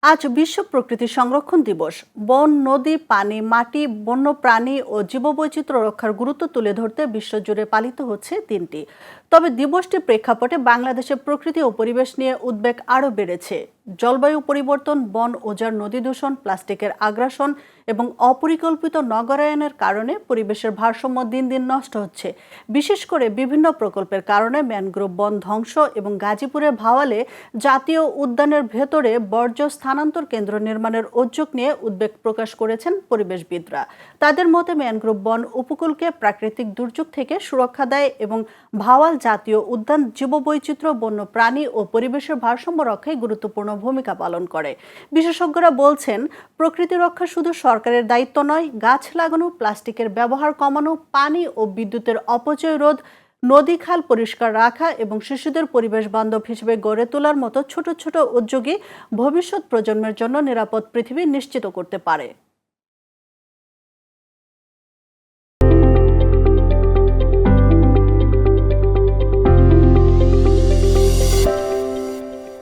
আজ বিশ্ব প্রকৃতি সংরক্ষণ দিবস। বন, নদী, পানি, মাটি, বন্য প্রাণী ও জীববৈচিত্র্য রক্ষার গুরুত্ব তুলে ধরতে বিশ্বজুড়ে পালিত হচ্ছে দিনটি। তবে দিবসটির প্রেক্ষাপটে বাংলাদেশে প্রকৃতি ও পরিবেশ নিয়ে উদ্বেগ আরও বেড়েছে। জলবায়ু পরিবর্তন, বন উজাড়, নদী দূষণ, প্লাস্টিকের আগ্রাসন এবং অপরিকল্পিত নগরায়নের কারণে পরিবেশের ভারসাম্য দিন দিন নষ্ট হচ্ছে। বিশেষ করে বিভিন্ন প্রকল্পের কারণে ম্যানগ্রোভ বন ধ্বংস এবং গাজীপুরের ভাওয়ালে জাতীয় উদ্যানের ভেতরে বর্জ্য স্থানান্তর কেন্দ্র নির্মাণের উদ্যোগ নিয়ে উদ্বেগ প্রকাশ করেছেন পরিবেশবিদরা। তাদের মতে ম্যানগ্রোভ বন উপকূলকে প্রাকৃতিক দুর্যোগ থেকে সুরক্ষা দেয় এবং ভাওয়াল জাতীয় উদ্যান জীববৈচিত্র্য, বন্য প্রাণী ও পরিবেশের ভারসাম্য রক্ষায় গুরুত্বপূর্ণ ভূমিকা পালন করে। বিশেষজ্ঞরা বলছেন, প্রকৃতি রক্ষা শুধু সরকারের দায়িত্ব নয়, গাছ লাগানো, প্লাস্টিকের ব্যবহার কমানো, পানি ও বিদ্যুতের অপচয় রোধ, নদী খাল পরিষ্কার রাখা এবং শিশুদের পরিবেশ বান্ধব হিসেবে গড়ে তোলার মতো ছোট ছোট উদ্যোগই ভবিষ্যৎ প্রজন্মের জন্য নিরাপদ পৃথিবী নিশ্চিত করতে পারে।